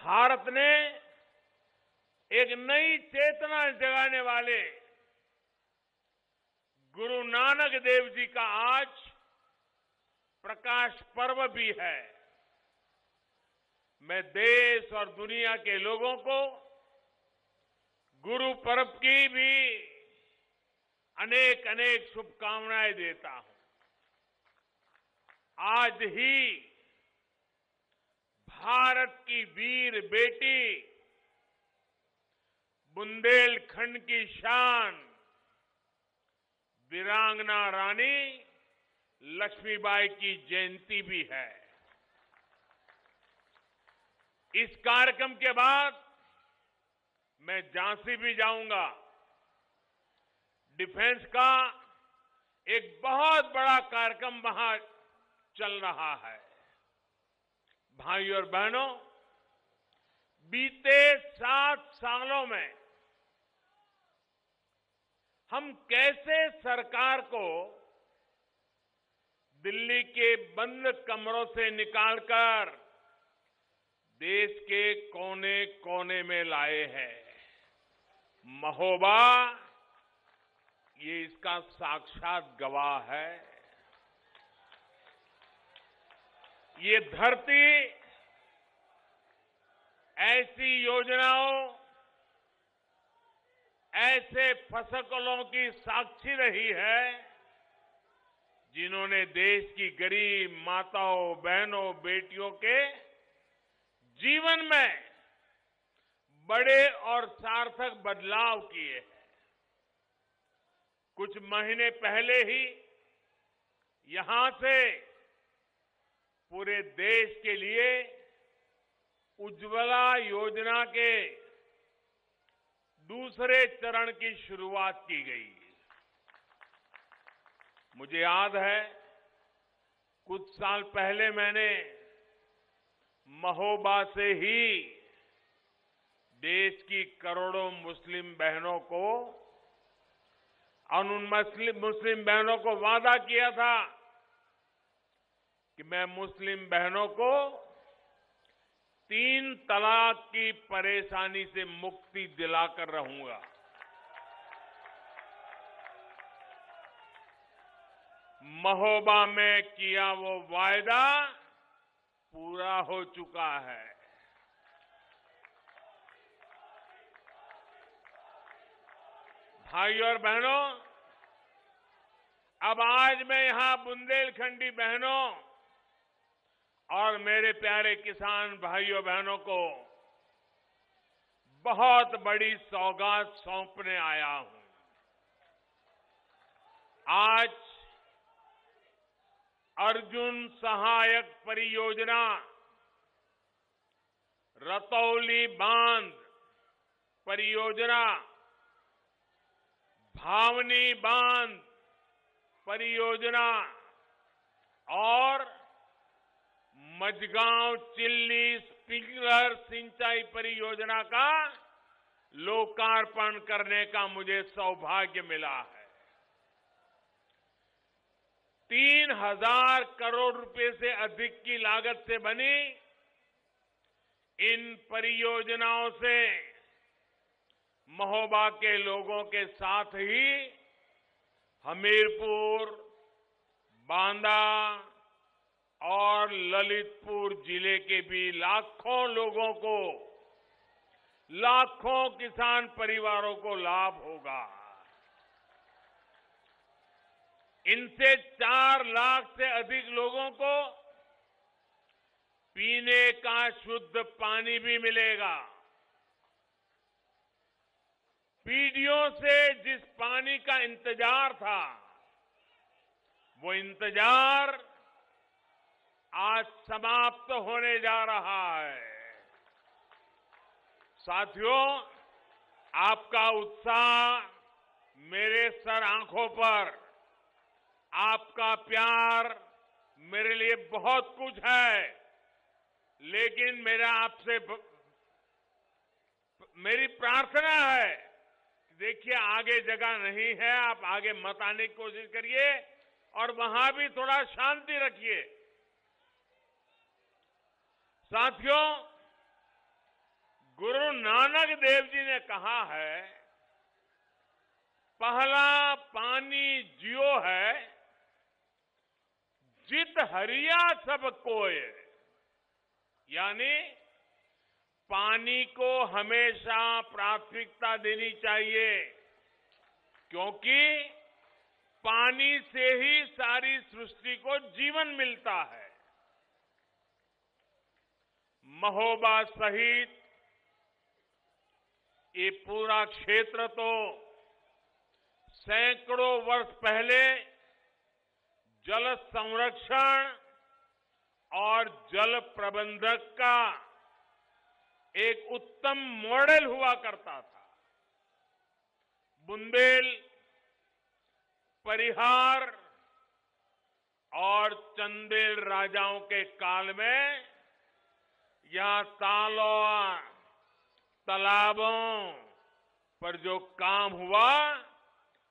भारत ने एक नई चेतना जगाने वाले गुरु नानक देव जी का आज प्रकाश पर्व भी है। मैं देश और दुनिया के लोगों को गुरु पर्व की भी अनेक अनेक शुभकामनाएं देता हूं। आज ही भारत की वीर बेटी बुंदेलखंड की शान वीरांगना रानी लक्ष्मीबाई की जयंती भी है। इस कार्यक्रम के बाद मैं झांसी भी जाऊंगा। डिफेंस का एक बहुत बड़ा कार्यक्रम वहां चल रहा है। भाइयों और बहनों, बीते 7 सालों में हम कैसे सरकार को दिल्ली के बंद कमरों से निकालकर देश के कोने कोने में लाए हैं। महोबा ये इसका साक्षात गवाह है। ये धरती ऐसी योजनाओं, ऐसे फसलों की साक्षी रही है जिन्होंने देश की गरीब माताओं, बहनों, बेटियों के जीवन में बड़े और सार्थक बदलाव किए हैं। कुछ महीने पहले ही यहां से पूरे देश के लिए उज्ज्वला योजना के दूसरे चरण की शुरुआत की गई। मुझे याद है कुछ साल पहले मैंने महोबा से ही देश की करोड़ों मुस्लिम बहनों को और उन मुस्लिम बहनों को वादा किया था कि मैं मुस्लिम बहनों को 3 तलाक की परेशानी से मुक्ति दिलाकर रहूंगा। महोबा में किया वो वायदा पूरा हो चुका है। भाइयों और बहनों, अब आज मैं यहां बुंदेलखंडी बहनों और मेरे प्यारे किसान भाइयों बहनों को बहुत बड़ी सौगात सौंपने आया हूं। आज अर्जुन सहायक परियोजना, रतौली बांध परियोजना, भावनी बांध परियोजना और मझगांव चिल्ली स्प्रिंकलर सिंचाई परियोजना का लोकार्पण करने का मुझे सौभाग्य मिला है। 3000 करोड़ रुपए से अधिक की लागत से बनी इन परियोजनाओं से महोबा के लोगों के साथ ही हमीरपुर, बांदा और ललितपुर जिले के भी लाखों लोगों को, लाखों किसान परिवारों को लाभ होगा। इनसे 4 लाख से अधिक लोगों को पीने का शुद्ध पानी भी मिलेगा। पीढ़ियों से जिस पानी का इंतजार था, वो इंतजार आज समाप्त होने जा रहा है। साथियों, आपका उत्साह मेरे सर आंखों पर, आपका प्यार मेरे लिए बहुत कुछ है, लेकिन मेरी प्रार्थना है, देखिए आगे जगह नहीं है, आप आगे मत आने की कोशिश करिए और वहां भी थोड़ा शांति रखिए। साथियों, गुरु नानक देव जी ने कहा है, पहला पानी जियो है, जित हरिया सब कोय। यानी पानी को हमेशा प्राथमिकता देनी चाहिए, क्योंकि पानी से ही सारी सृष्टि को जीवन मिलता है। महोबा सहित ये पूरा क्षेत्र तो सैकड़ों वर्ष पहले जल संरक्षण और जल प्रबंधन का एक उत्तम मॉडल हुआ करता था। बुंदेल, परिहार और चंदेल राजाओं के काल में यहां तालों, तालाबों पर जो काम हुआ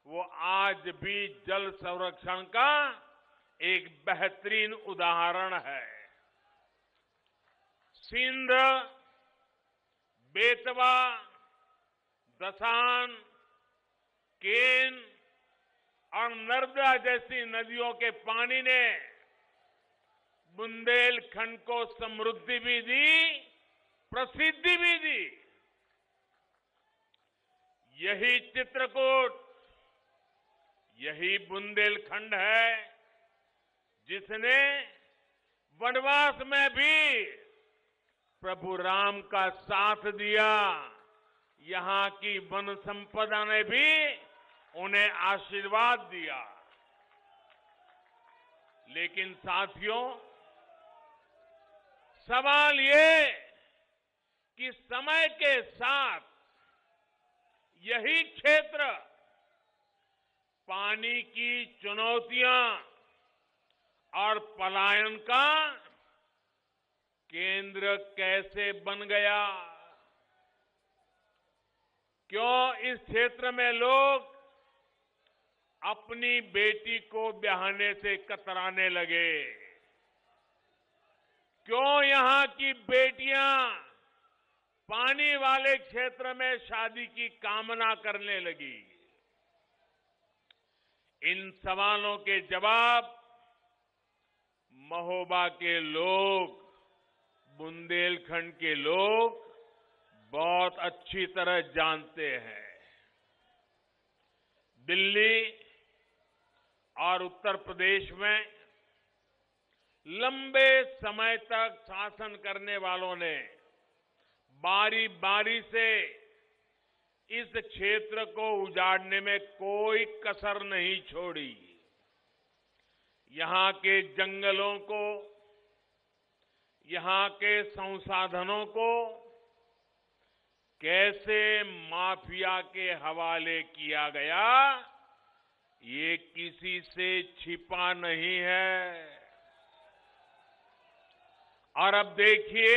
वो आज भी जल संरक्षण का एक बेहतरीन उदाहरण है। सिंध, बेतवा, दसान, केन और नर्मदा जैसी नदियों के पानी ने बुंदेलखंड को समृद्धि भी दी, प्रसिद्धि भी दी। यही चित्रकूट, यही बुंदेलखंड है जिसने वनवास में भी प्रभु राम का साथ दिया। यहां की वन संपदा ने भी उन्हें आशीर्वाद दिया। लेकिन साथियों, सवाल ये कि समय के साथ यही क्षेत्र पानी की चुनौतियां और पलायन का केंद्र कैसे बन गया? क्यों इस क्षेत्र में लोग अपनी बेटी को ब्याहने से कतराने लगे? क्यों यहां की बेटियां पानी वाले क्षेत्र में शादी की कामना करने लगी? इन सवालों के जवाब महोबा के लोग, बुंदेलखंड के लोग बहुत अच्छी तरह जानते हैं। दिल्ली और उत्तर प्रदेश में लंबे समय तक शासन करने वालों ने बारी बारी से इस क्षेत्र को उजाड़ने में कोई कसर नहीं छोड़ी। यहां के जंगलों को, यहां के संसाधनों को कैसे माफिया के हवाले किया गया, ये किसी से छिपा नहीं है। और अब देखिए,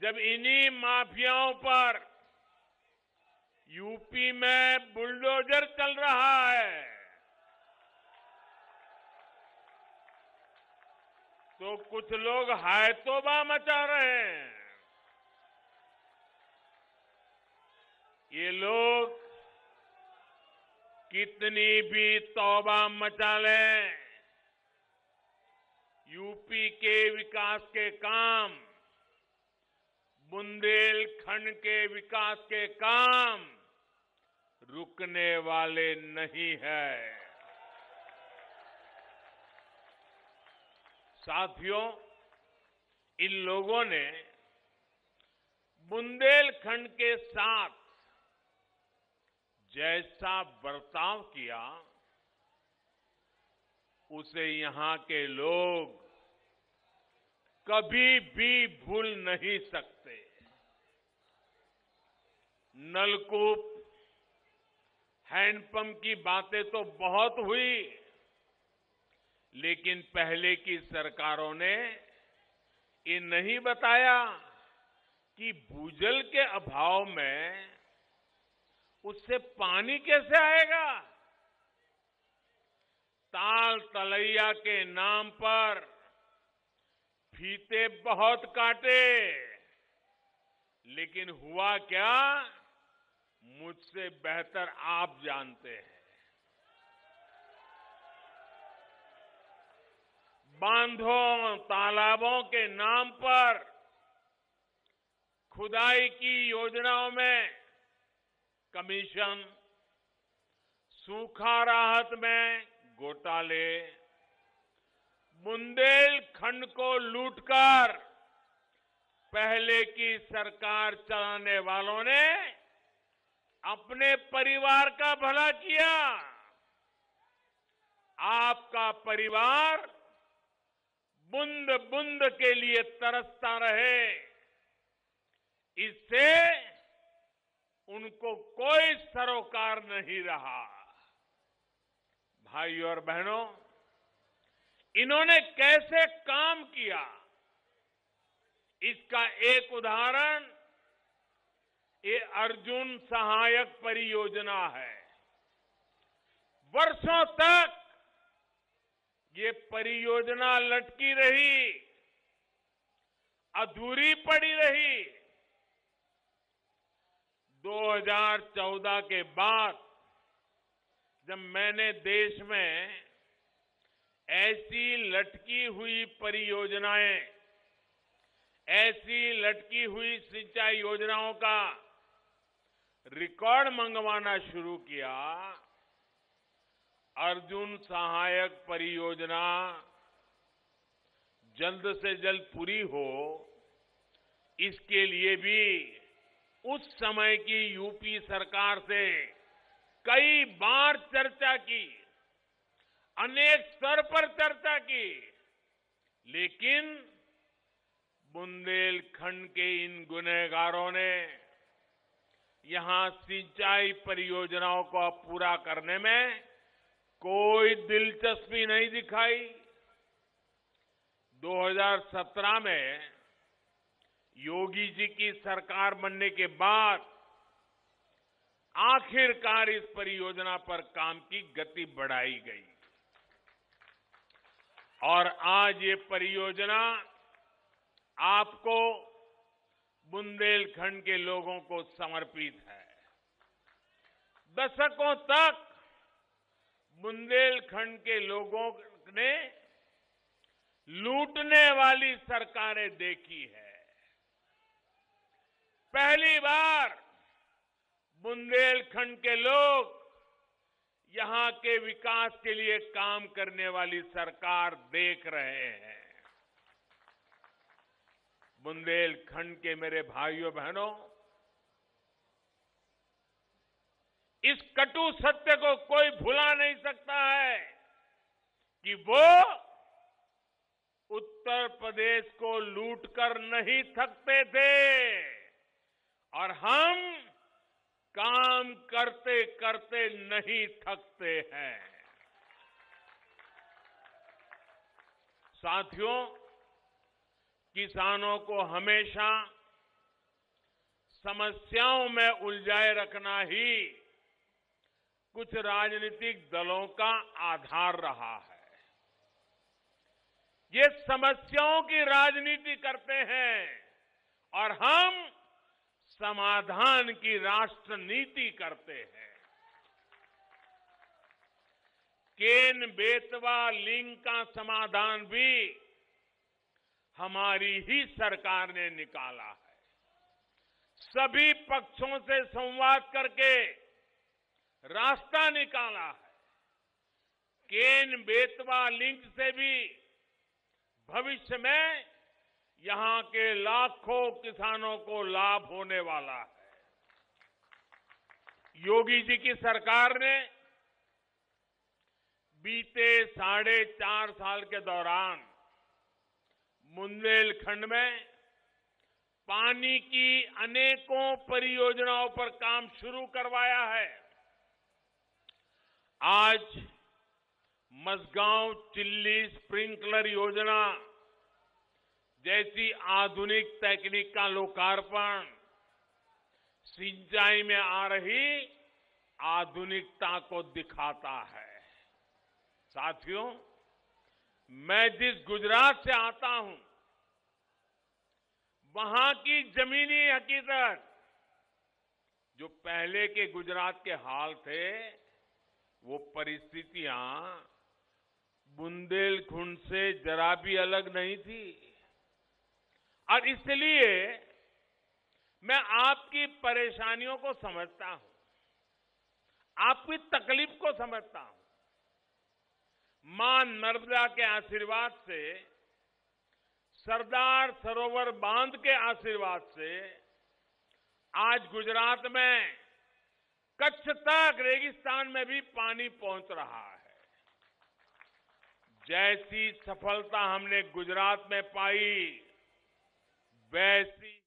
जब इन्हीं माफियाओं पर यूपी में बुलडोजर चल रहा है, तो कुछ लोग हाय तौबा मचा रहे हैं। ये लोग कितनी भी तौबा मचा लें, यूपी के विकास के काम, बुंदेलखंड के विकास के काम रुकने वाले नहीं है। साथियों, इन लोगों ने बुंदेलखंड के साथ जैसा बर्ताव किया, उसे यहां के लोग कभी भी भूल नहीं सकते। नलकूप, हैंडपंप की बातें तो बहुत हुई, लेकिन पहले की सरकारों ने ये नहीं बताया कि भूजल के अभाव में उससे पानी कैसे आएगा। ताल तलैया के नाम पर फीते बहुत काटे, लेकिन हुआ क्या, मुझसे बेहतर आप जानते हैं। बांधों, तालाबों के नाम पर खुदाई की योजनाओं में कमीशन, सूखा राहत में घोटाले, बुंदेलखंड को लूटकर पहले की सरकार चलाने वालों ने अपने परिवार का भला किया। आपका परिवार बूंद बूंद के लिए तरसता रहे, इससे उनको कोई सरोकार नहीं रहा। भाइयों और बहनों, इन्होंने कैसे काम किया, इसका एक उदाहरण ये अर्जुन सहायक परियोजना है। वर्षों तक ये परियोजना लटकी रही, अधूरी पड़ी रही। 2014 के बाद जब मैंने देश में ऐसी लटकी हुई परियोजनाएं, ऐसी लटकी हुई सिंचाई योजनाओं का रिकॉर्ड मंगवाना शुरू किया, अर्जुन सहायक परियोजना जल्द से जल्द पूरी हो, इसके लिए भी उस समय की यूपी सरकार से कई बार चर्चा की, अनेक स्तर पर चर्चा की, लेकिन बुंदेलखंड के इन गुनहगारों ने यहां सिंचाई परियोजनाओं को पूरा करने में कोई दिलचस्पी नहीं दिखाई। 2017 में योगी जी की सरकार बनने के बाद आखिरकार इस परियोजना पर काम की गति बढ़ाई गई और आज ये परियोजना आपको, बुंदेलखंड के लोगों को समर्पित है। दशकों तक बुंदेलखंड के लोगों ने लूटने वाली सरकारें देखी है। पहली बार बुंदेलखंड के लोग यहां के विकास के लिए काम करने वाली सरकार देख रहे हैं। बुंदेलखंड के मेरे भाइयों बहनों, इस कटु सत्य को कोई भुला नहीं सकता है कि वो उत्तर प्रदेश को लूटकर नहीं थकते थे और हम काम करते करते नहीं थकते हैं। साथियों, किसानों को हमेशा समस्याओं में उलझाए रखना ही कुछ राजनीतिक दलों का आधार रहा है। ये समस्याओं की राजनीति करते हैं और हम समाधान की राष्ट्र नीति करते हैं। केन बेतवा लिंक का समाधान भी हमारी ही सरकार ने निकाला है। सभी पक्षों से संवाद करके रास्ता निकाला है। केन बेतवा लिंक से भी भविष्य में यहां के लाखों किसानों को लाभ होने वाला है। योगी जी की सरकार ने बीते 4.5 साल के दौरान बुंदेलखंड में पानी की अनेकों परियोजनाओं पर काम शुरू करवाया है। आज मसगांव चिल्ली स्प्रिंकलर योजना जैसी आधुनिक तकनीक का लोकार्पण सिंचाई में आ रही आधुनिकता को दिखाता है। साथियों, मैं जिस गुजरात से आता हूं, वहां की जमीनी हकीकत, जो पहले के गुजरात के हाल थे, वो परिस्थितियां बुंदेलखंड से जरा भी अलग नहीं थी। और इसलिए मैं आपकी परेशानियों को समझता हूं, आपकी तकलीफ को समझता हूं। मां नर्मदा के आशीर्वाद से, सरदार सरोवर बांध के आशीर्वाद से आज गुजरात में कच्छ तक रेगिस्तान में भी पानी पहुंच रहा है। जैसी सफलता हमने गुजरात में पाई, वैसी